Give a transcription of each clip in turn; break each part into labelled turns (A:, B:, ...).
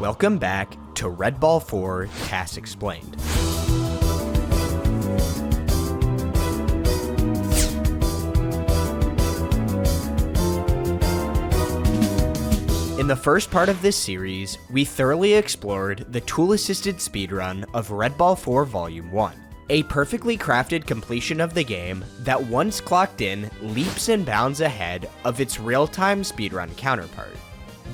A: Welcome back to Red Ball 4 TAS Explained. In the first part of this series, we thoroughly explored the tool-assisted speedrun of Red Ball 4 Volume 1, a perfectly crafted completion of the game that once clocked in, leaps and bounds ahead of its real-time speedrun counterpart.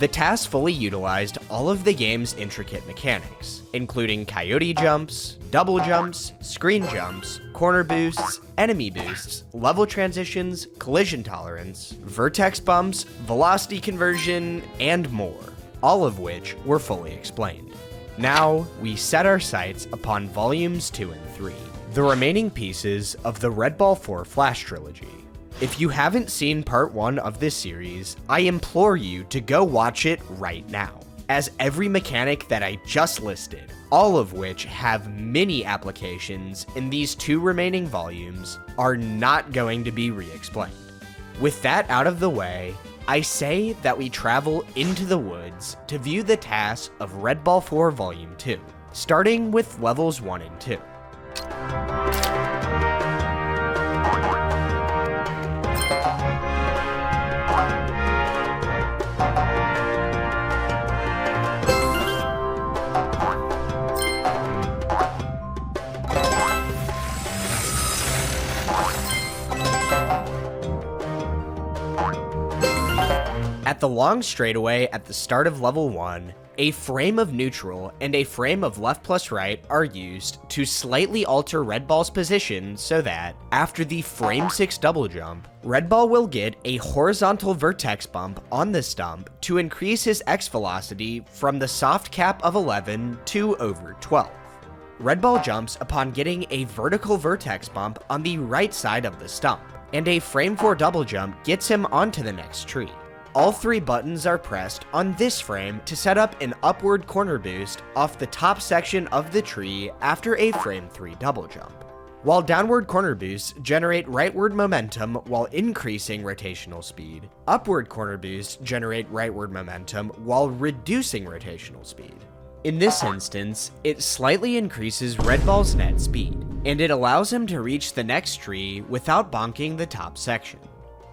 A: The TAS fully utilized all of the game's intricate mechanics, including coyote jumps, double jumps, screen jumps, corner boosts, enemy boosts, level transitions, collision tolerance, vertex bumps, velocity conversion, and more, all of which were fully explained. Now, we set our sights upon Volumes 2 and 3, the remaining pieces of the Red Ball 4 Flash trilogy. If you haven't seen part 1 of this series, I implore you to go watch it right now, as every mechanic that I just listed, all of which have many applications in these 2 remaining volumes, are not going to be re-explained. With that out of the way, I say that we travel into the woods to view the TAS of Red Ball 4 Volume 2, starting with levels 1 and 2. At the long straightaway at the start of level 1, a frame of neutral and a frame of left plus right are used to slightly alter Red Ball's position so that, after the frame 6 double jump, Red Ball will get a horizontal vertex bump on the stump to increase his X velocity from the soft cap of 11 to over 12. Red Ball jumps upon getting a vertical vertex bump on the right side of the stump, and a frame 4 double jump gets him onto the next tree. All 3 buttons are pressed on this frame to set up an upward corner boost off the top section of the tree after a frame 3 double jump. While downward corner boosts generate rightward momentum while increasing rotational speed, upward corner boosts generate rightward momentum while reducing rotational speed. In this instance, it slightly increases Red Ball's net speed, and it allows him to reach the next tree without bonking the top section.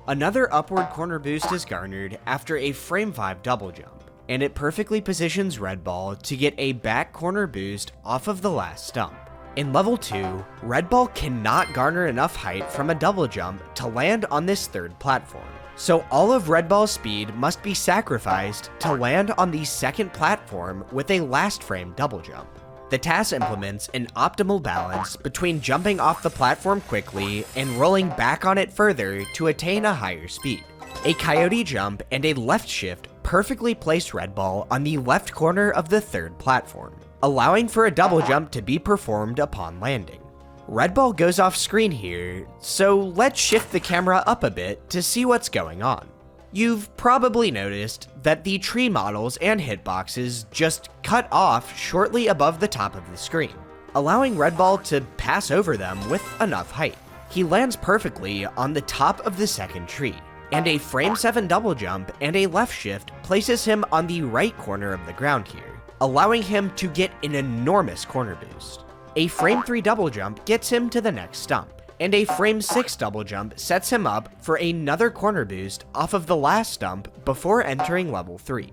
A: Another upward corner boost is garnered after a frame 5 double jump, and it perfectly positions Red Ball to get a back corner boost off of the last stump. In level 2, Red Ball cannot garner enough height from a double jump to land on this 3rd platform, so all of Red Ball's speed must be sacrificed to land on the 2nd platform with a last frame double jump. The TAS implements an optimal balance between jumping off the platform quickly and rolling back on it further to attain a higher speed. A coyote jump and a left shift perfectly place Red Ball on the left corner of the 3rd platform, allowing for a double jump to be performed upon landing. Red Ball goes off screen here, so let's shift the camera up a bit to see what's going on. You've probably noticed that the tree models and hitboxes just cut off shortly above the top of the screen, allowing Red Ball to pass over them with enough height. He lands perfectly on the top of the 2nd tree, and a frame 7 double jump and a left shift places him on the right corner of the ground here, allowing him to get an enormous corner boost. A frame 3 double jump gets him to the next stump, and a frame 6 double jump sets him up for another corner boost off of the last stump before entering level 3.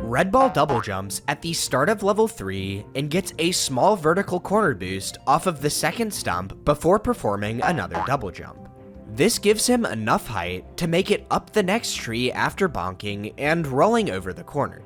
A: Red Ball double jumps at the start of level 3 and gets a small vertical corner boost off of the 2nd stump before performing another double jump. This gives him enough height to make it up the next tree after bonking and rolling over the corner.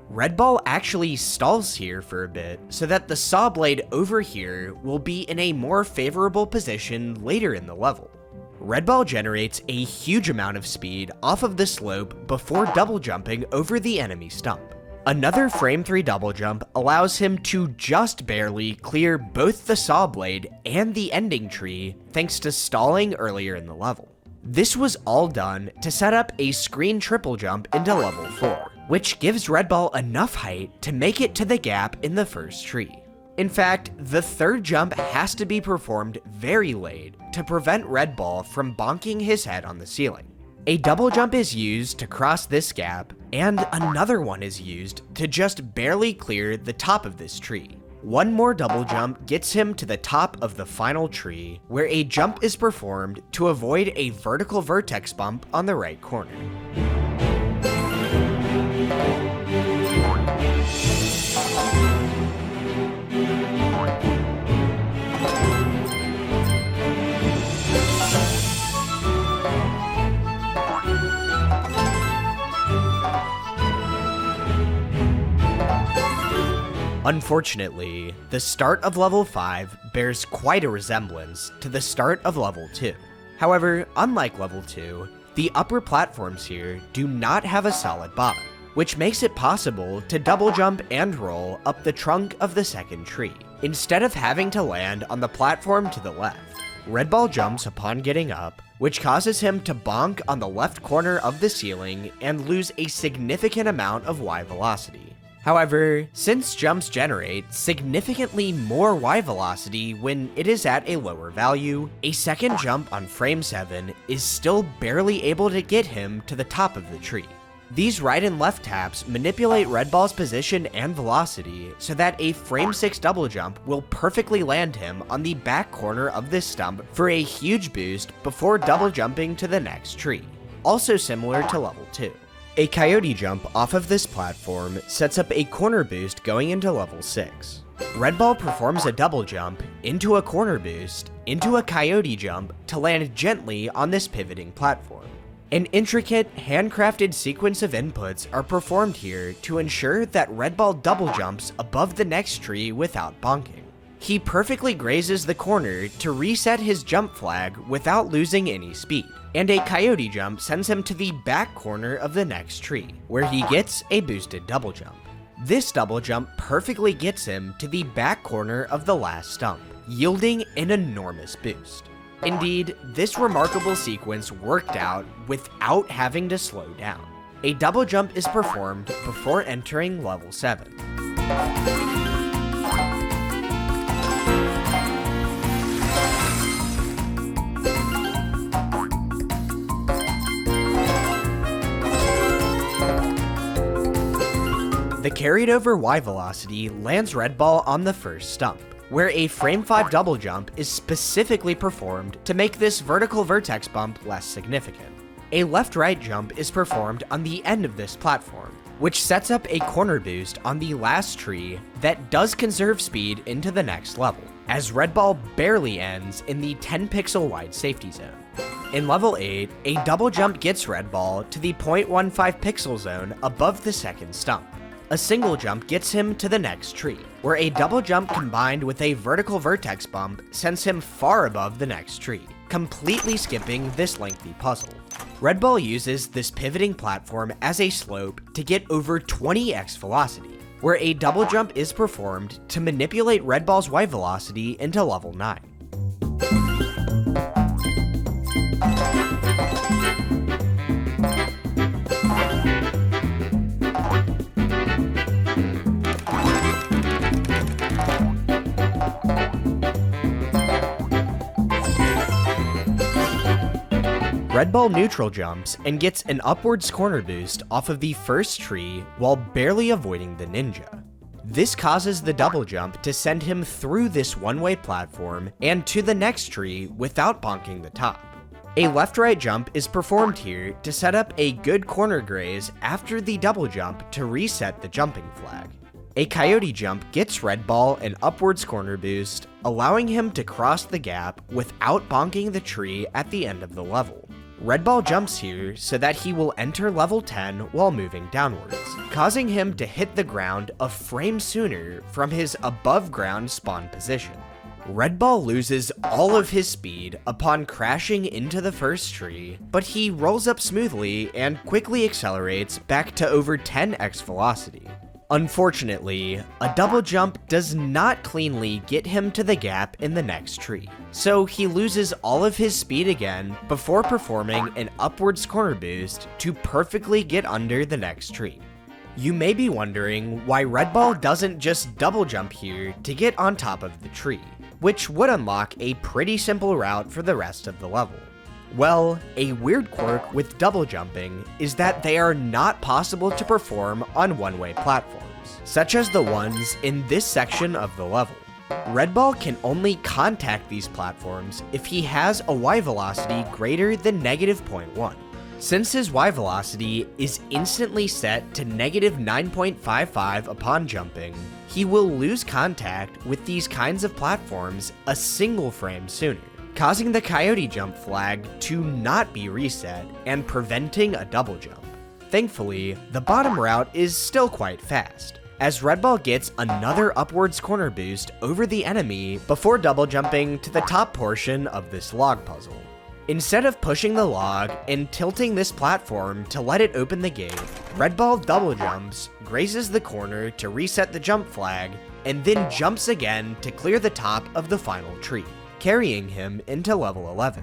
A: Red Ball actually stalls here for a bit so that the saw blade over here will be in a more favorable position later in the level. Red Ball generates a huge amount of speed off of the slope before double jumping over the enemy stump. Another frame 3 double jump allows him to just barely clear both the saw blade and the ending tree thanks to stalling earlier in the level. This was all done to set up a screen triple jump into level 4, which gives Red Ball enough height to make it to the gap in the first tree. In fact, the third jump has to be performed very late to prevent Red Ball from bonking his head on the ceiling. A double jump is used to cross this gap, and another one is used to just barely clear the top of this tree. One more double jump gets him to the top of the final tree, where a jump is performed to avoid a vertical vertex bump on the right corner. Unfortunately, the start of level 5 bears quite a resemblance to the start of level 2. However, unlike level 2, the upper platforms here do not have a solid bottom, which makes it possible to double jump and roll up the trunk of the second tree, instead of having to land on the platform to the left. Red Ball jumps upon getting up, which causes him to bonk on the left corner of the ceiling and lose a significant amount of Y velocity. However, since jumps generate significantly more Y velocity when it is at a lower value, a second jump on frame 7 is still barely able to get him to the top of the tree. These right and left taps manipulate Red Ball's position and velocity so that a frame 6 double jump will perfectly land him on the back corner of this stump for a huge boost before double jumping to the next tree, also similar to level 2. A coyote jump off of this platform sets up a corner boost going into level 6. Red Ball performs a double jump into a corner boost into a coyote jump to land gently on this pivoting platform. An intricate, handcrafted sequence of inputs are performed here to ensure that Red Ball double jumps above the next tree without bonking. He perfectly grazes the corner to reset his jump flag without losing any speed, and a coyote jump sends him to the back corner of the next tree, where he gets a boosted double jump. This double jump perfectly gets him to the back corner of the last stump, yielding an enormous boost. Indeed, this remarkable sequence worked out without having to slow down. A double jump is performed before entering level 7. The carried over Y velocity lands Red Ball on the first stump, where a frame 5 double jump is specifically performed to make this vertical vertex bump less significant. A left-right jump is performed on the end of this platform, which sets up a corner boost on the last tree that does conserve speed into the next level, as Red Ball barely ends in the 10 pixel wide safety zone. In level 8, a double jump gets Red Ball to the 0.15 pixel zone above the second stump. A single jump gets him to the next tree, where a double jump combined with a vertical vertex bump sends him far above the next tree, completely skipping this lengthy puzzle. Red Ball uses this pivoting platform as a slope to get over 20x velocity, where a double jump is performed to manipulate Red Ball's Y velocity into level 9. Red Ball neutral jumps and gets an upwards corner boost off of the first tree while barely avoiding the ninja. This causes the double jump to send him through this one-way platform and to the next tree without bonking the top. A left-right jump is performed here to set up a good corner graze after the double jump to reset the jumping flag. A coyote jump gets Red Ball an upwards corner boost, allowing him to cross the gap without bonking the tree at the end of the level. Red Ball jumps here so that he will enter level 10 while moving downwards, causing him to hit the ground a frame sooner from his above ground spawn position. Red Ball loses all of his speed upon crashing into the first tree, but he rolls up smoothly and quickly accelerates back to over 10x velocity. Unfortunately, a double jump does not cleanly get him to the gap in the next tree, so he loses all of his speed again before performing an upwards corner boost to perfectly get under the next tree. You may be wondering why Red Ball doesn't just double jump here to get on top of the tree, which would unlock a pretty simple route for the rest of the level. Well, a weird quirk with double jumping is that they are not possible to perform on one-way platforms, such as the ones in this section of the level. Red Ball can only contact these platforms if he has a Y velocity greater than -0.1. Since his Y velocity is instantly set to -9.55 upon jumping, he will lose contact with these kinds of platforms a single frame sooner, causing the Coyote Jump flag to not be reset and preventing a double jump. Thankfully, the bottom route is still quite fast, as Red Ball gets another upwards corner boost over the enemy before double jumping to the top portion of this log puzzle. Instead of pushing the log and tilting this platform to let it open the gate, Red Ball double jumps, grazes the corner to reset the jump flag, and then jumps again to clear the top of the final tree, carrying him into level 11.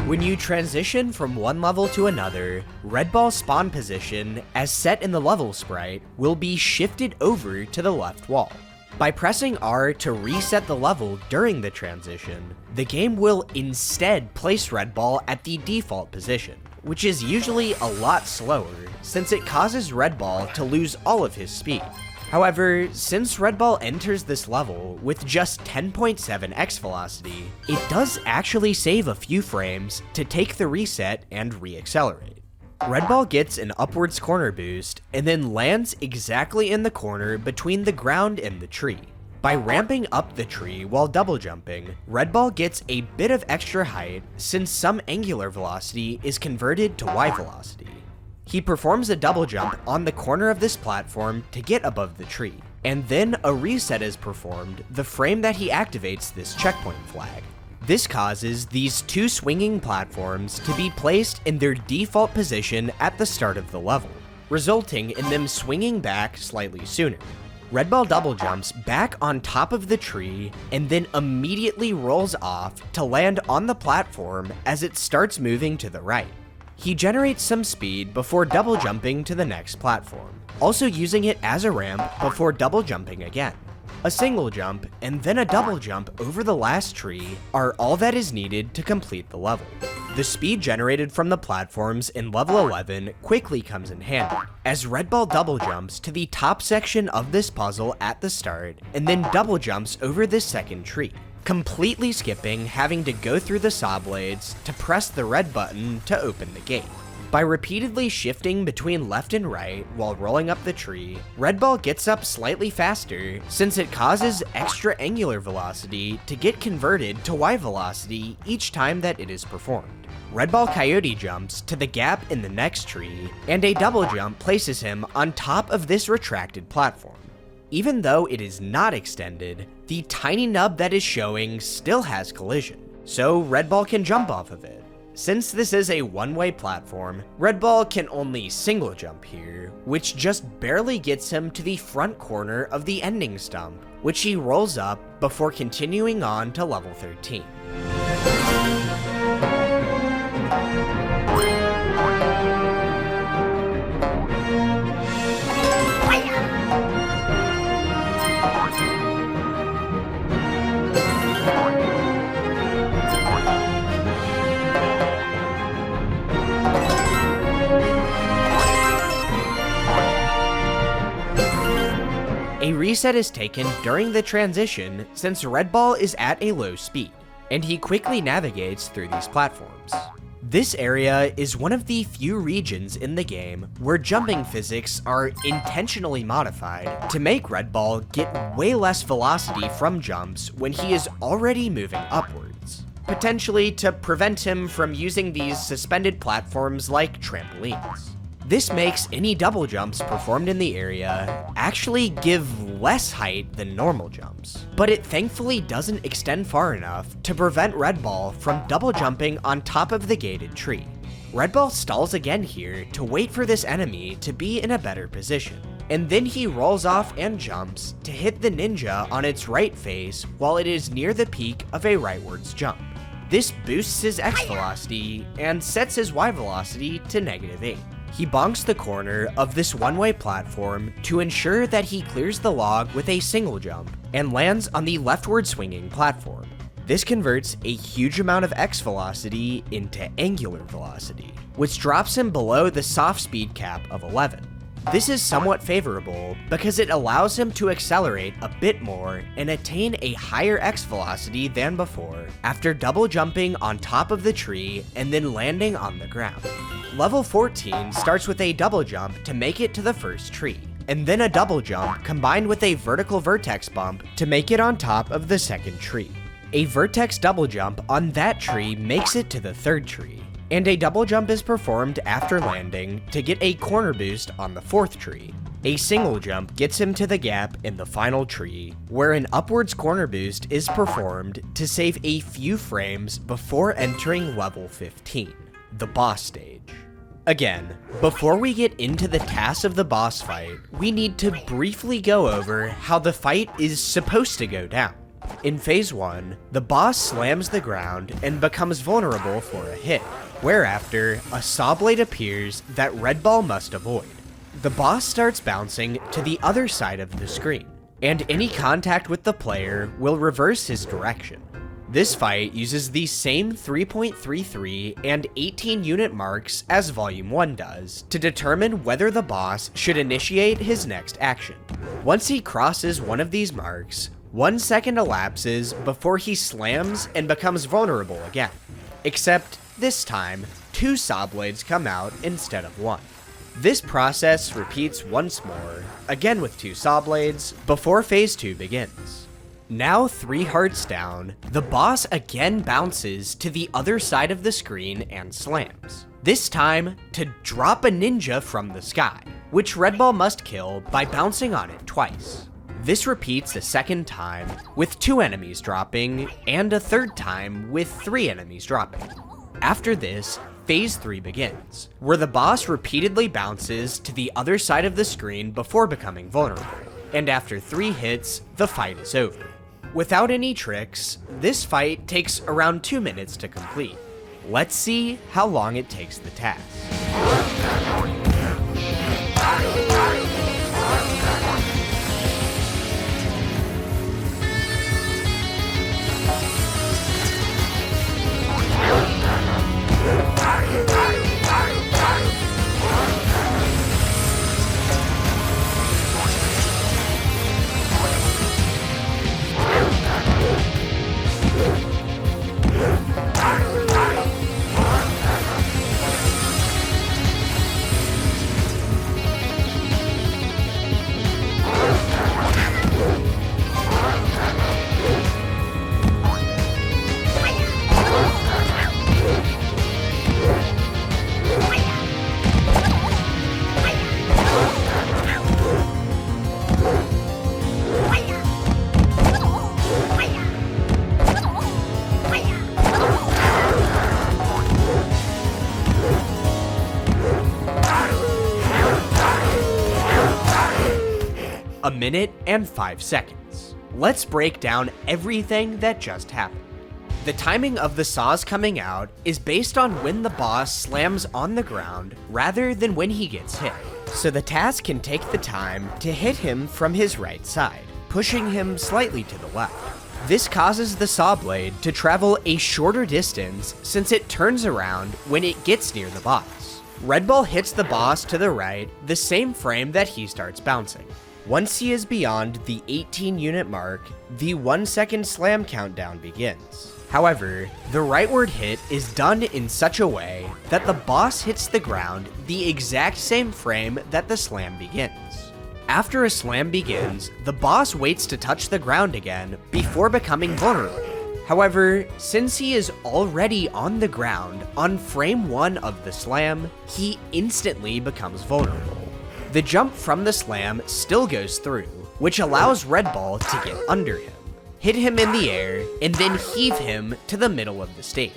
A: When you transition from one level to another, Red Ball's spawn position, as set in the level sprite, will be shifted over to the left wall. By pressing R to reset the level during the transition, the game will instead place Red Ball at the default position, which is usually a lot slower since it causes Red Ball to lose all of his speed. However, since Red Ball enters this level with just 10.7 X velocity, it does actually save a few frames to take the reset and re-accelerate. Red Ball gets an upwards corner boost and then lands exactly in the corner between the ground and the tree. By ramping up the tree while double jumping, Red Ball gets a bit of extra height since some angular velocity is converted to Y velocity. He performs a double jump on the corner of this platform to get above the tree, and then a reset is performed the frame that he activates this checkpoint flag. This causes these two swinging platforms to be placed in their default position at the start of the level, resulting in them swinging back slightly sooner. Red Ball double jumps back on top of the tree and then immediately rolls off to land on the platform as it starts moving to the right. He generates some speed before double jumping to the next platform, also using it as a ramp before double jumping again. A single jump and then a double jump over the last tree are all that is needed to complete the level. The speed generated from the platforms in level 11 quickly comes in handy, as Red Ball double jumps to the top section of this puzzle at the start and then double jumps over this second tree, completely skipping having to go through the saw blades to press the red button to open the gate. By repeatedly shifting between left and right while rolling up the tree, Red Ball gets up slightly faster since it causes extra angular velocity to get converted to Y velocity each time that it is performed. Red Ball Coyote jumps to the gap in the next tree, and a double jump places him on top of this retracted platform. Even though it is not extended, the tiny nub that is showing still has collision, so Red Ball can jump off of it. Since this is a one-way platform, Red Ball can only single jump here, which just barely gets him to the front corner of the ending stump, which he rolls up before continuing on to level 13. A reset is taken during the transition since Red Ball is at a low speed, and he quickly navigates through these platforms. This area is one of the few regions in the game where jumping physics are intentionally modified to make Red Ball get way less velocity from jumps when he is already moving upwards, potentially to prevent him from using these suspended platforms like trampolines. This makes any double jumps performed in the area actually give less height than normal jumps, but it thankfully doesn't extend far enough to prevent Red Ball from double jumping on top of the gated tree. Red Ball stalls again here to wait for this enemy to be in a better position, and then he rolls off and jumps to hit the ninja on its right face while it is near the peak of a rightwards jump. This boosts his X velocity and sets his Y velocity to -8. He bonks the corner of this one-way platform to ensure that he clears the log with a single jump and lands on the leftward swinging platform. This converts a huge amount of X velocity into angular velocity, which drops him below the soft speed cap of 11. This is somewhat favorable because it allows him to accelerate a bit more and attain a higher X velocity than before after double jumping on top of the tree and then landing on the ground. Level 14 starts with a double jump to make it to the first tree, and then a double jump combined with a vertical vertex bump to make it on top of the second tree. A vertex double jump on that tree makes it to the third tree, and a double jump is performed after landing to get a corner boost on the fourth tree. A single jump gets him to the gap in the final tree, where an upwards corner boost is performed to save a few frames before entering level 15, the boss stage. Again, before we get into the tasks of the boss fight, we need to briefly go over how the fight is supposed to go down. In Phase 1, the boss slams the ground and becomes vulnerable for a hit, whereafter a saw blade appears that Red Ball must avoid. The boss starts bouncing to the other side of the screen, and any contact with the player will reverse his direction. This fight uses the same 3.33 and 18 unit marks as Volume 1 does to determine whether the boss should initiate his next action. Once he crosses one of these marks, 1 second elapses before he slams and becomes vulnerable again. Except this time, 2 saw blades come out instead of 1. This process repeats once more, again with 2 saw blades, before Phase 2 begins. Now 3 hearts down, the boss again bounces to the other side of the screen and slams. This time to drop a ninja from the sky, which Red Ball must kill by bouncing on it twice. This repeats a second time, with 2 enemies dropping, and a third time with 3 enemies dropping. After this, Phase 3 begins, where the boss repeatedly bounces to the other side of the screen before becoming vulnerable, and after 3 hits, the fight is over. Without any tricks, this fight takes around 2 minutes to complete. Let's see how long it takes the task. A minute and 5 seconds. Let's break down everything that just happened. The timing of the saws coming out is based on when the boss slams on the ground rather than when he gets hit, so the task can take the time to hit him from his right side, pushing him slightly to the left. This causes the saw blade to travel a shorter distance since it turns around when it gets near the boss. Red Ball hits the boss to the right the same frame that he starts bouncing. Once he is beyond the 18 unit mark, the 1 second slam countdown begins. However, the rightward hit is done in such a way that the boss hits the ground the exact same frame that the slam begins. After a slam begins, the boss waits to touch the ground again before becoming vulnerable. However, since he is already on the ground on frame 1 of the slam, he instantly becomes vulnerable. The jump from the slam still goes through, which allows Red Ball to get under him, hit him in the air, and then heave him to the middle of the stage.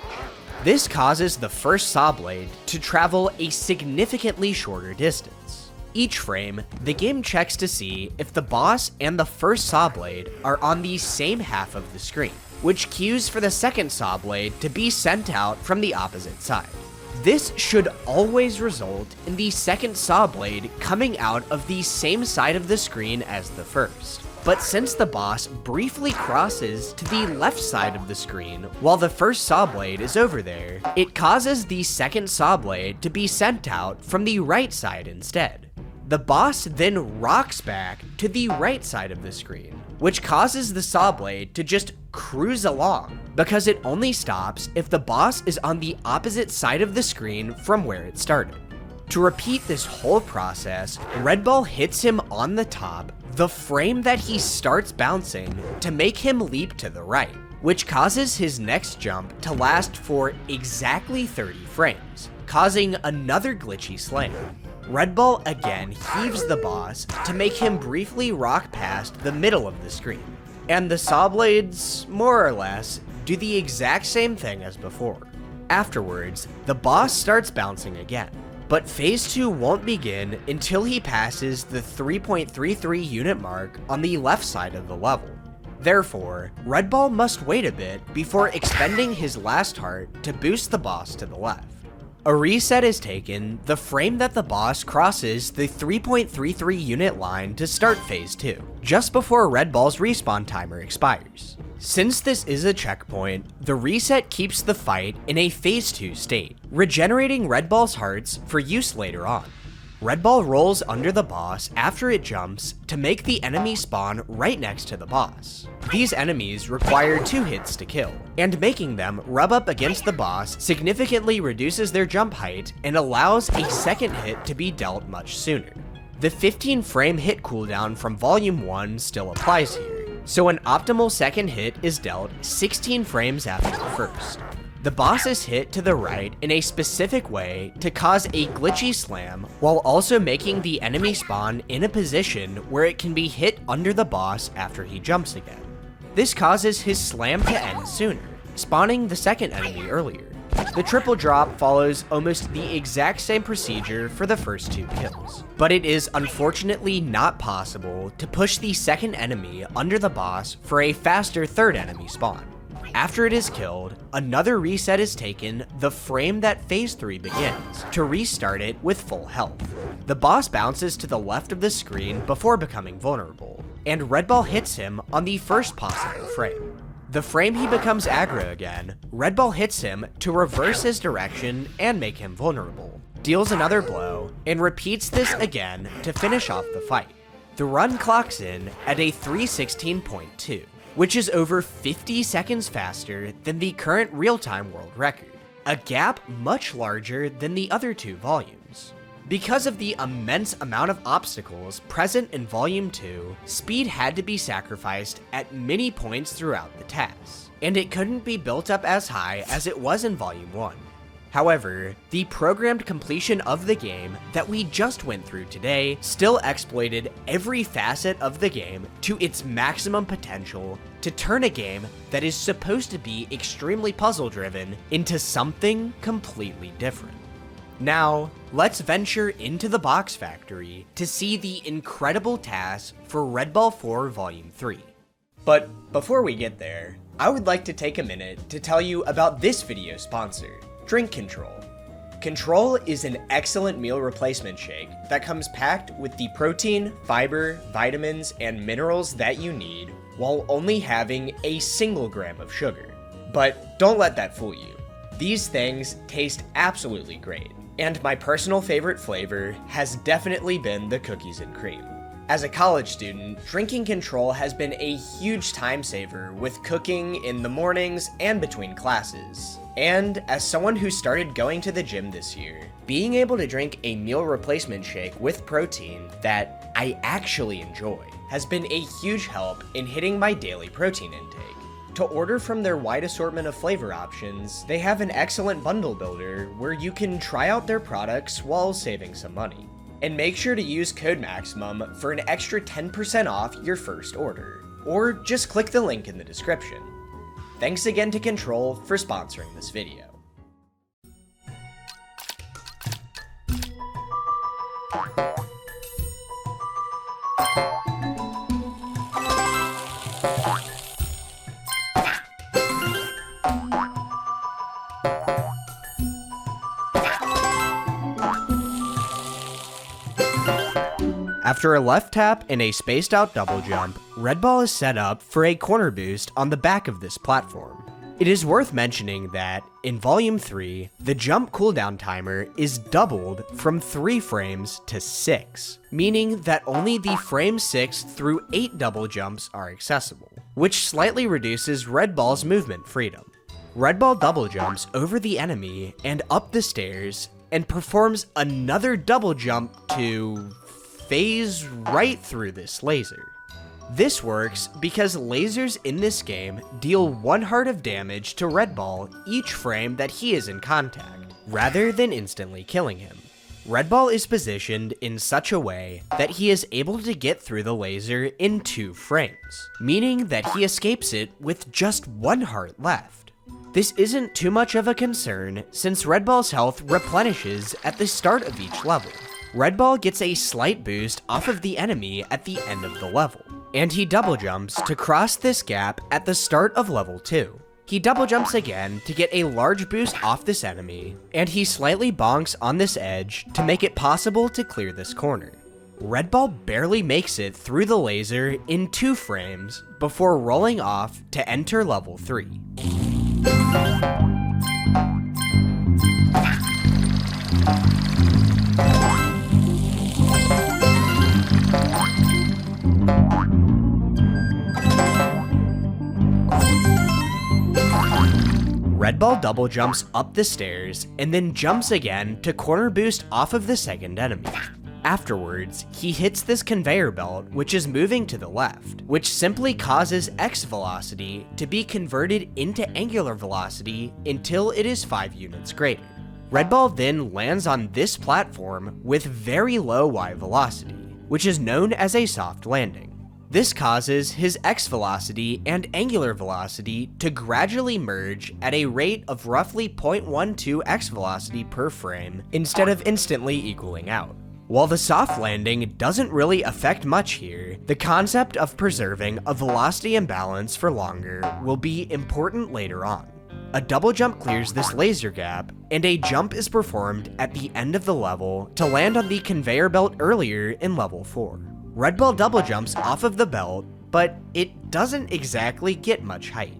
A: This causes the first Saw Blade to travel a significantly shorter distance. Each frame, the game checks to see if the boss and the first Saw Blade are on the same half of the screen, which cues for the second Saw Blade to be sent out from the opposite side. This should always result in the second Saw Blade coming out of the same side of the screen as the first. But since the boss briefly crosses to the left side of the screen while the first Saw Blade is over there, it causes the second Saw Blade to be sent out from the right side instead. The boss then rocks back to the right side of the screen, which causes the Saw Blade to just cruise along, because it only stops if the boss is on the opposite side of the screen from where it started. To repeat this whole process, Red Ball hits him on the top, the frame that he starts bouncing, to make him leap to the right, which causes his next jump to last for exactly 30 frames, causing another glitchy slam. Red Ball again heaves the boss to make him briefly rock past the middle of the screen, and the Saw Blades, more or less, do the exact same thing as before. Afterwards, the boss starts bouncing again, but Phase 2 won't begin until he passes the 3.33 unit mark on the left side of the level. Therefore, Red Ball must wait a bit before expending his last heart to boost the boss to the left. A reset is taken the frame that the boss crosses the 3.33 unit line to start Phase 2, just before Red Ball's respawn timer expires. Since this is a checkpoint, the reset keeps the fight in a Phase 2 state, regenerating Red Ball's hearts for use later on. Red Ball rolls under the boss after it jumps to make the enemy spawn right next to the boss. These enemies require 2 hits to kill, and making them rub up against the boss significantly reduces their jump height and allows a second hit to be dealt much sooner. The 15 frame hit cooldown from Volume 1 still applies here, so an optimal second hit is dealt 16 frames after the first. The boss is hit to the right in a specific way to cause a glitchy slam while also making the enemy spawn in a position where it can be hit under the boss after he jumps again. This causes his slam to end sooner, spawning the second enemy earlier. The triple drop follows almost the exact same procedure for the first 2 kills, but it is unfortunately not possible to push the second enemy under the boss for a faster third enemy spawn. After it is killed, another reset is taken the frame that Phase 3 begins, to restart it with full health. The boss bounces to the left of the screen before becoming vulnerable, and Red Ball hits him on the first possible frame. The frame he becomes aggro again, Red Ball hits him to reverse his direction and make him vulnerable, deals another blow, and repeats this again to finish off the fight. The run clocks in at a 3:16.2. which is over 50 seconds faster than the current real-time world record, a gap much larger than the other 2 volumes. Because of the immense amount of obstacles present in Volume 2, speed had to be sacrificed at many points throughout the task, and it couldn't be built up as high as it was in Volume 1. However, the programmed completion of the game that we just went through today still exploited every facet of the game to its maximum potential to turn a game that is supposed to be extremely puzzle-driven into something completely different. Now, let's venture into the box factory to see the incredible tasks for Red Ball 4 Volume 3. But before we get there, I would like to take a minute to tell you about this video sponsor, Drink Control. Control is an excellent meal replacement shake that comes packed with the protein, fiber, vitamins, and minerals that you need while only having a single gram of sugar. But don't let that fool you. These things taste absolutely great, and my personal favorite flavor has definitely been the cookies and cream. As a college student, drinking Control has been a huge time saver with cooking in the mornings and between classes. And as someone who started going to the gym this year, being able to drink a meal replacement shake with protein that I actually enjoy has been a huge help in hitting my daily protein intake. To order from their wide assortment of flavor options, they have an excellent bundle builder where you can try out their products while saving some money. And make sure to use code MAXIMUM for an extra 10% off your first order, or just click the link in the description. Thanks again to Control for sponsoring this video. After a left tap and a spaced out double jump, Red Ball is set up for a corner boost on the back of this platform. It is worth mentioning that, in Volume 3, the jump cooldown timer is doubled from 3 frames to 6, meaning that only the frame 6 through 8 double jumps are accessible, which slightly reduces Red Ball's movement freedom. Red Ball double jumps over the enemy and up the stairs, and performs another double jump to phase right through this laser. This works because lasers in this game deal 1 heart of damage to Red Ball each frame that he is in contact, rather than instantly killing him. Red Ball is positioned in such a way that he is able to get through the laser in 2 frames, meaning that he escapes it with just 1 heart left. This isn't too much of a concern since Red Ball's health replenishes at the start of each level. Red Ball gets a slight boost off of the enemy at the end of the level, and he double jumps to cross this gap at the start of level 2. He double jumps again to get a large boost off this enemy, and he slightly bonks on this edge to make it possible to clear this corner. Red Ball barely makes it through the laser in 2 frames before rolling off to enter level 3. Red Ball double jumps up the stairs and then jumps again to corner boost off of the second enemy. Afterwards, he hits this conveyor belt which is moving to the left, which simply causes X velocity to be converted into angular velocity until it is 5 units greater. Red Ball then lands on this platform with very low Y velocity, which is known as a soft landing. This causes his X velocity and angular velocity to gradually merge at a rate of roughly 0.12 X velocity per frame instead of instantly equaling out. While the soft landing doesn't really affect much here, the concept of preserving a velocity imbalance for longer will be important later on. A double jump clears this laser gap, and a jump is performed at the end of the level to land on the conveyor belt earlier in level 4. Red Ball double jumps off of the belt, but it doesn't exactly get much height.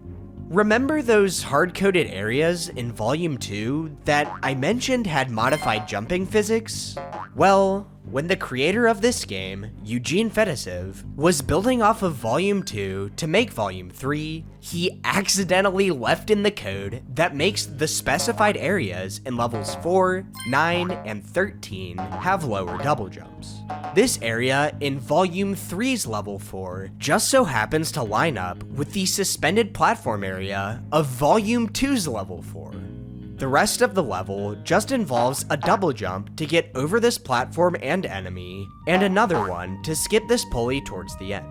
A: Remember those hard-coded areas in Volume 2 that I mentioned had modified jumping physics? Well, when the creator of this game, Eugene Fedosov, was building off of Volume 2 to make Volume 3, he accidentally left in the code that makes the specified areas in levels 4, 9, and 13 have lower double jumps. This area in Volume 3's level 4 just so happens to line up with the suspended platform area of Volume 2's level 4. The rest of the level just involves a double jump to get over this platform and enemy, and another one to skip this pulley towards the end.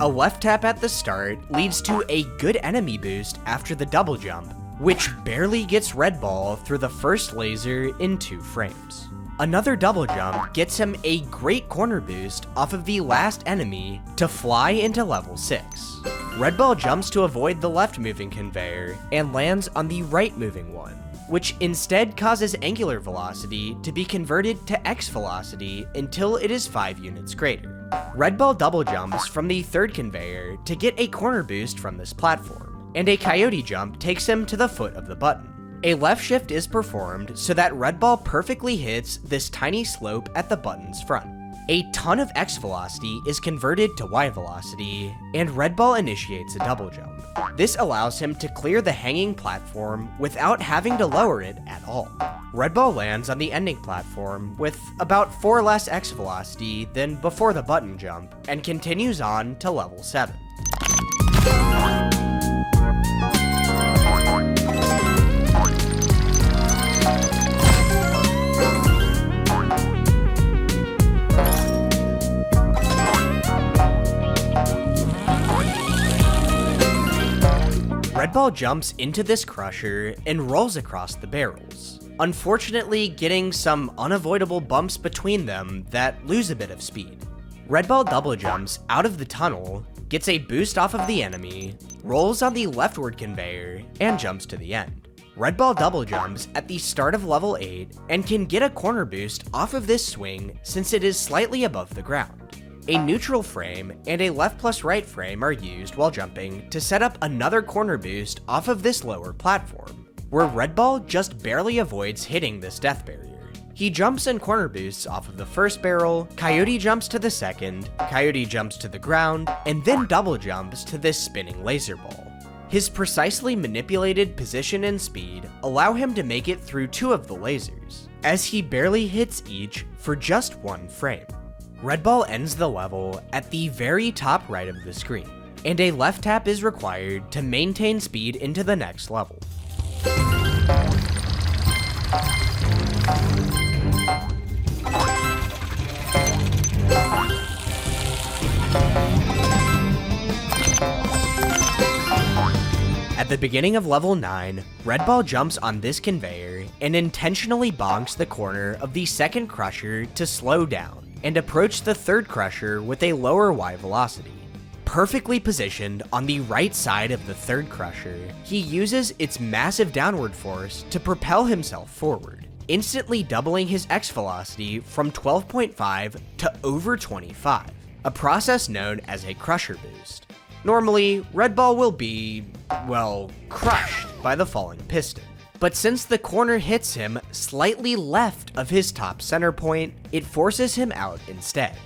A: A left tap at the start leads to a good enemy boost after the double jump, which barely gets Red Ball through the first laser in 2 frames. Another double jump gets him a great corner boost off of the last enemy to fly into level 6. Red Ball jumps to avoid the left moving conveyor and lands on the right moving one. which instead causes angular velocity to be converted to x velocity until it is 5 units greater. Red Ball double jumps from the third conveyor to get a corner boost from this platform, and a Coyote jump takes him to the foot of the button. A left shift is performed so that Red Ball perfectly hits this tiny slope at the button's front. A ton of X velocity is converted to Y velocity, and Red Ball initiates a double jump. This allows him to clear the hanging platform without having to lower it at all. Red Ball lands on the ending platform with about 4 less X velocity than before the button jump, and continues on to level 7. Red Ball jumps into this crusher and rolls across the barrels, unfortunately getting some unavoidable bumps between them that lose a bit of speed. Red Ball double jumps out of the tunnel, gets a boost off of the enemy, rolls on the leftward conveyor, and jumps to the end. Red Ball double jumps at the start of level 8 and can get a corner boost off of this swing since it is slightly above the ground. A neutral frame and a left plus right frame are used while jumping to set up another corner boost off of this lower platform, where Red Ball just barely avoids hitting this death barrier. He jumps and corner boosts off of the first barrel, Coyote jumps to the second, Coyote jumps to the ground, and then double jumps to this spinning laser ball. His precisely manipulated position and speed allow him to make it through 2 of the lasers, as he barely hits each for just 1 frame. Red Ball ends the level at the very top right of the screen, and a left tap is required to maintain speed into the next level. At the beginning of level 9, Red Ball jumps on this conveyor and intentionally bonks the corner of the second crusher to slow down and approach the third crusher with a lower Y velocity. Perfectly positioned on the right side of the third crusher, he uses its massive downward force to propel himself forward, instantly doubling his X velocity from 12.5 to over 25, a process known as a crusher boost. Normally, Red Ball will be, well, crushed by the falling piston. But since the corner hits him slightly left of his top center point, it forces him out instead.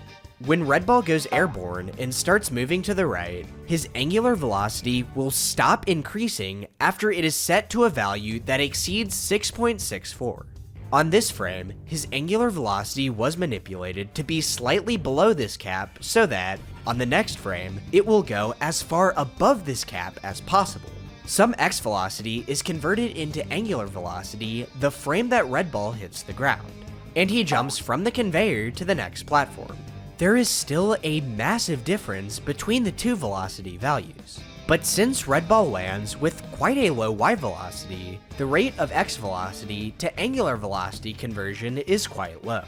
A: When Red Ball goes airborne and starts moving to the right, his angular velocity will stop increasing after it is set to a value that exceeds 6.64. On this frame, his angular velocity was manipulated to be slightly below this cap so that, on the next frame, it will go as far above this cap as possible. Some X velocity is converted into angular velocity the frame that Red Ball hits the ground, and he jumps from the conveyor to the next platform. There is still a massive difference between the 2 velocity values, but since Red Ball lands with quite a low Y velocity, the rate of X velocity to angular velocity conversion is quite low.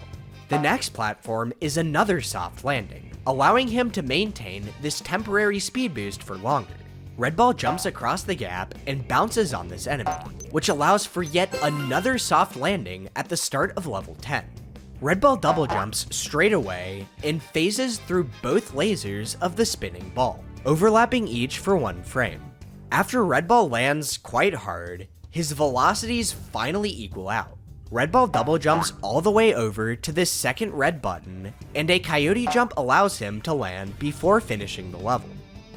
A: The next platform is another soft landing, allowing him to maintain this temporary speed boost for longer. Red Ball jumps across the gap and bounces on this enemy, which allows for yet another soft landing at the start of level 10. Red Ball double jumps straight away and phases through both lasers of the spinning ball, overlapping each for 1 frame. After Red Ball lands quite hard, his velocities finally equal out. Red Ball double jumps all the way over to this second red button, and a Coyote jump allows him to land before finishing the level.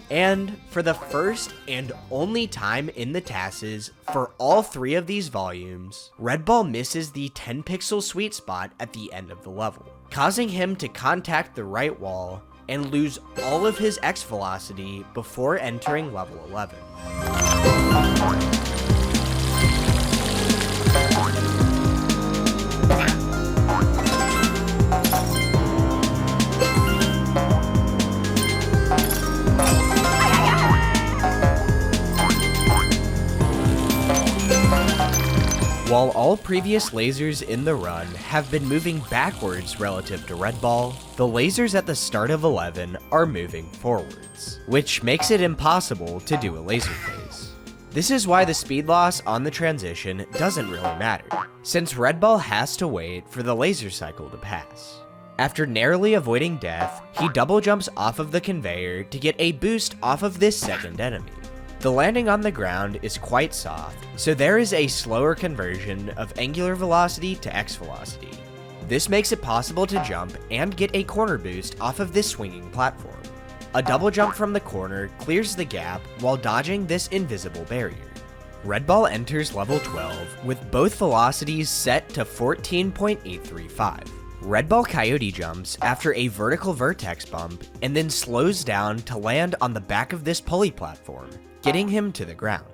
A: And for the first and only time in the TASes for all 3 of these volumes, Red Ball misses the 10 pixel sweet spot at the end of the level, causing him to contact the right wall and lose all of his X velocity before entering level 11. While all previous lasers in the run have been moving backwards relative to Red Ball, the lasers at the start of 11 are moving forwards, which makes it impossible to do a laser phase. This is why the speed loss on the transition doesn't really matter, since Red Ball has to wait for the laser cycle to pass. After narrowly avoiding death, he double jumps off of the conveyor to get a boost off of this second enemy. The landing on the ground is quite soft, so there is a slower conversion of angular velocity to X velocity. This makes it possible to jump and get a corner boost off of this swinging platform. A double jump from the corner clears the gap while dodging this invisible barrier. Red Ball enters level 12 with both velocities set to 14.835. Red Ball Coyote jumps after a vertical vertex bump and then slows down to land on the back of this pulley platform, getting him to the ground.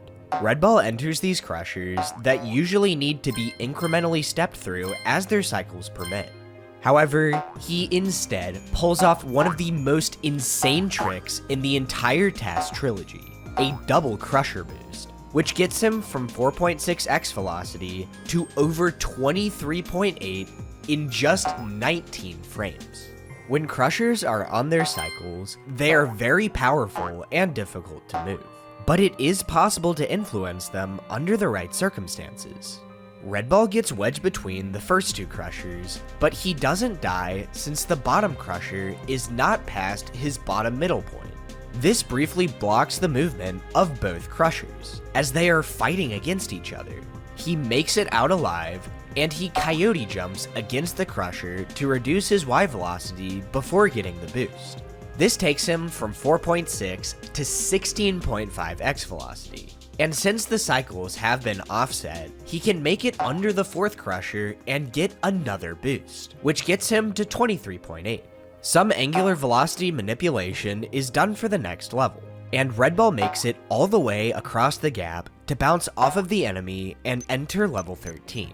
A: Red Ball enters these crushers that usually need to be incrementally stepped through as their cycles permit. However, he instead pulls off one of the most insane tricks in the entire TAS trilogy, a double crusher boost, which gets him from 4.6x velocity to over 23.8 in just 19 frames. When crushers are on their cycles, they are very powerful and difficult to move, but it is possible to influence them under the right circumstances. Red Ball gets wedged between the first two crushers, but he doesn't die since the bottom crusher is not past his bottom middle point. This briefly blocks the movement of both crushers, as they are fighting against each other. He makes it out alive, and he coyote jumps against the crusher to reduce his Y velocity before getting the boost. This takes him from 4.6 to 16.5 X velocity. And since the cycles have been offset, he can make it under the fourth crusher and get another boost, which gets him to 23.8. Some angular velocity manipulation is done for the next level, and Red Ball makes it all the way across the gap to bounce off of the enemy and enter level 13.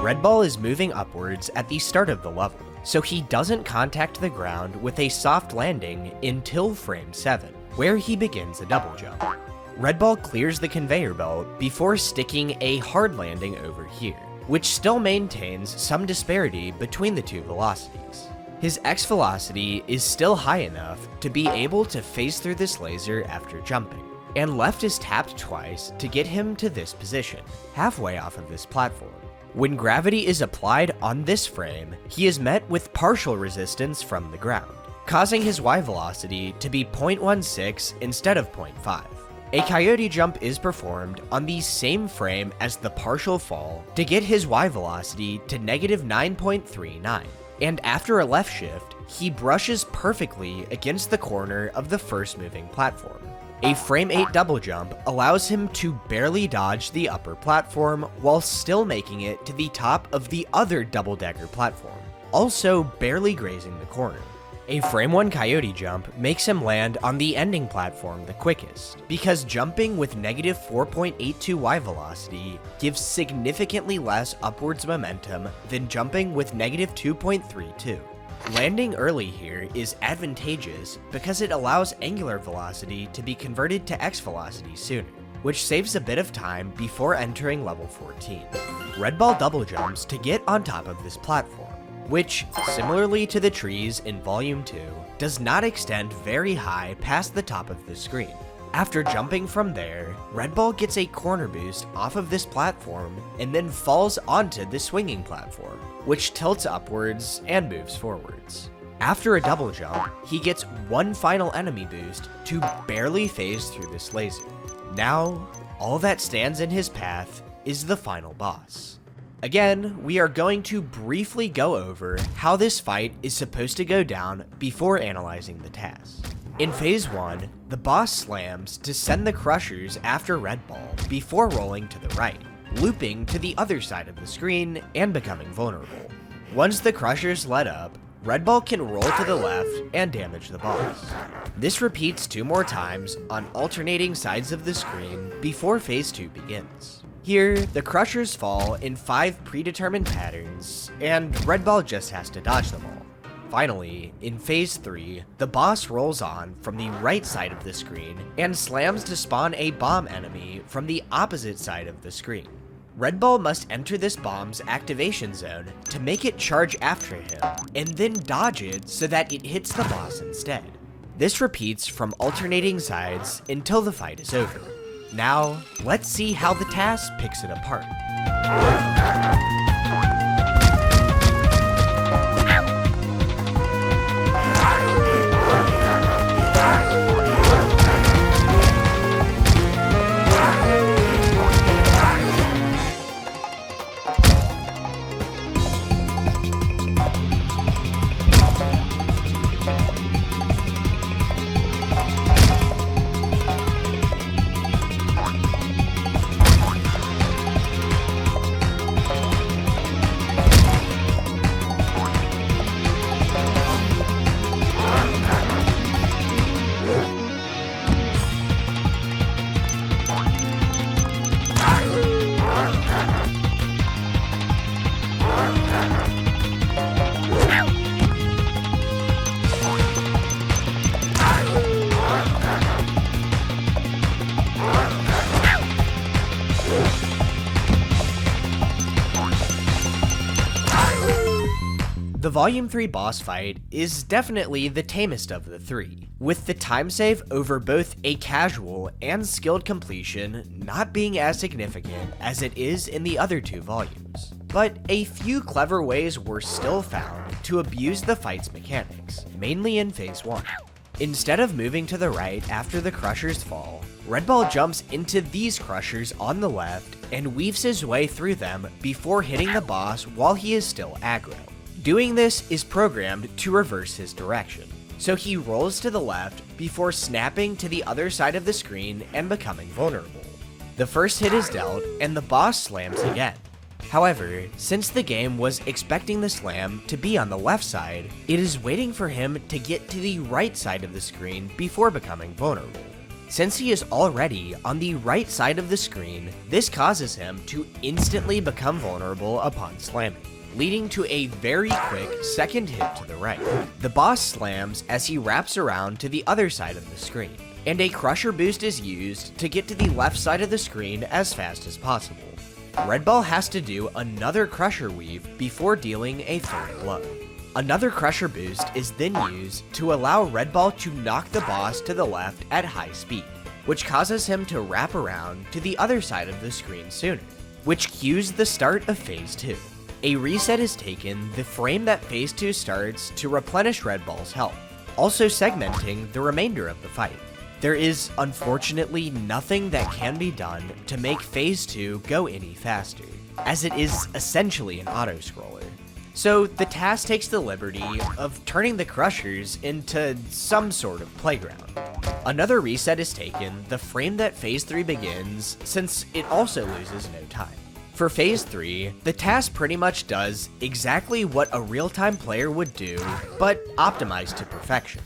A: Red Ball is moving upwards at the start of the level, so he doesn't contact the ground with a soft landing until frame 7, where he begins a double jump. Red Ball clears the conveyor belt before sticking a hard landing over here, which still maintains some disparity between the two velocities. His X velocity is still high enough to be able to phase through this laser after jumping, and left is tapped twice to get him to this position, halfway off of this platform. When gravity is applied on this frame, he is met with partial resistance from the ground, causing his Y velocity to be 0.16 instead of 0.5. A coyote jump is performed on the same frame as the partial fall to get his Y velocity to negative 9.39, and after a left shift, he brushes perfectly against the corner of the first moving platform. A frame 8 double jump allows him to barely dodge the upper platform while still making it to the top of the other double-decker platform, also barely grazing the corner. A frame 1 coyote jump makes him land on the ending platform the quickest, because jumping with negative 4.82 Y velocity gives significantly less upwards momentum than jumping with negative 2.32. Landing early here is advantageous because it allows angular velocity to be converted to X velocity sooner, which saves a bit of time before entering level 14. Red Ball double jumps to get on top of this platform, which, similarly to the trees in Volume 2, does not extend very high past the top of the screen. After jumping from there, Red Ball gets a corner boost off of this platform and then falls onto the swinging platform, which tilts upwards and moves forwards. After a double jump, he gets one final enemy boost to barely phase through this laser. Now, all that stands in his path is the final boss. Again, we are going to briefly go over how this fight is supposed to go down before analyzing the task. In Phase 1, the boss slams to send the crushers after Red Ball before rolling to the right, looping to the other side of the screen and becoming vulnerable. Once the crushers let up, Red Ball can roll to the left and damage the boss. This repeats 2 more times on alternating sides of the screen before Phase 2 begins. Here, the crushers fall in 5 predetermined patterns, and Red Ball just has to dodge them all. Finally, in Phase 3, the boss rolls on from the right side of the screen and slams to spawn a bomb enemy from the opposite side of the screen. Red Ball must enter this bomb's activation zone to make it charge after him, and then dodge it so that it hits the boss instead. This repeats from alternating sides until the fight is over. Now, let's see how the task picks it apart. The Volume 3 boss fight is definitely the tamest of the three, with the time save over both a casual and skilled completion not being as significant as it is in the other two volumes. But a few clever ways were still found to abuse the fight's mechanics, mainly in Phase 1. Instead of moving to the right after the crushers fall, Red Ball jumps into these crushers on the left and weaves his way through them before hitting the boss while he is still aggro. Doing this is programmed to reverse his direction, so he rolls to the left before snapping to the other side of the screen and becoming vulnerable. The first hit is dealt, and the boss slams again. However, since the game was expecting the slam to be on the left side, it is waiting for him to get to the right side of the screen before becoming vulnerable. Since he is already on the right side of the screen, this causes him to instantly become vulnerable upon slamming, leading to a very quick second hit to the right. The boss slams as he wraps around to the other side of the screen, and a crusher boost is used to get to the left side of the screen as fast as possible. Red Ball has to do another crusher weave before dealing a third blow. Another crusher boost is then used to allow Red Ball to knock the boss to the left at high speed, which causes him to wrap around to the other side of the screen sooner, which cues the start of Phase 2. A reset is taken the frame that Phase 2 starts to replenish Red Ball's health, also segmenting the remainder of the fight. There is unfortunately nothing that can be done to make Phase 2 go any faster, as it is essentially an auto-scroller. So the task takes the liberty of turning the crushers into some sort of playground. Another reset is taken the frame that Phase 3 begins, since it also loses no time. For Phase 3, the task pretty much does exactly what a real-time player would do, but optimized to perfection.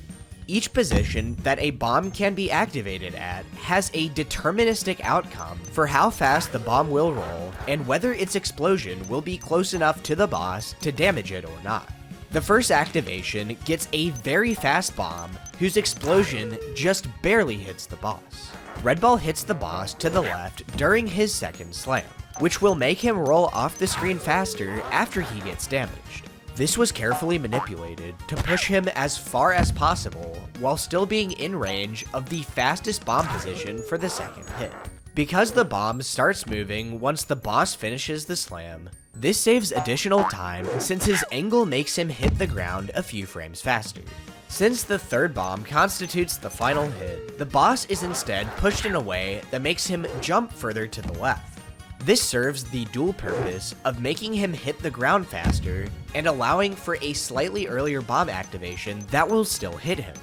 A: Each position that a bomb can be activated at has a deterministic outcome for how fast the bomb will roll and whether its explosion will be close enough to the boss to damage it or not. The first activation gets a very fast bomb whose explosion just barely hits the boss. Red Ball hits the boss to the left during his second slam, which will make him roll off the screen faster after he gets damaged. This was carefully manipulated to push him as far as possible while still being in range of the fastest bomb position for the second hit. Because the bomb starts moving once the boss finishes the slam, this saves additional time since his angle makes him hit the ground a few frames faster. Since the third bomb constitutes the final hit, the boss is instead pushed in a way that makes him jump further to the left. This serves the dual purpose of making him hit the ground faster and allowing for a slightly earlier bomb activation that will still hit him.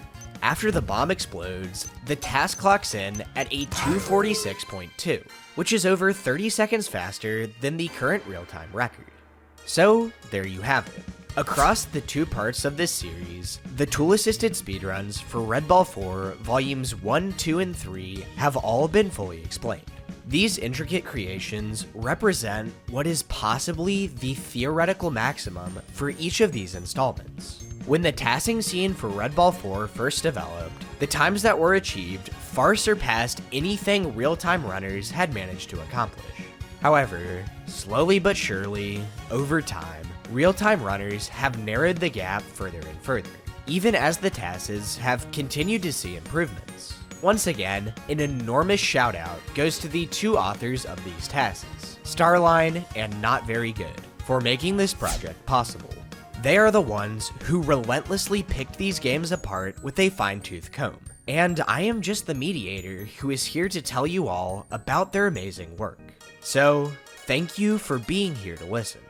A: After the bomb explodes, the task clocks in at a 246.2, which is over 30 seconds faster than the current real-time record. So, there you have it. Across the two parts of this series, the tool-assisted speedruns for Red Ball 4 Volumes 1, 2, and 3 have all been fully explained. These intricate creations represent what is possibly the theoretical maximum for each of these installments. When the tassing scene for Red Ball 4 first developed, the times that were achieved far surpassed anything real-time runners had managed to accomplish. However, slowly but surely, over time, real-time runners have narrowed the gap further and further, even as the TASes have continued to see improvements. Once again, an enormous shout out goes to the two authors of these TASes, Starline and Not Very Good, for making this project possible. They are the ones who relentlessly picked these games apart with a fine-tooth comb, and I am just the mediator who is here to tell you all about their amazing work. So, thank you for being here to listen.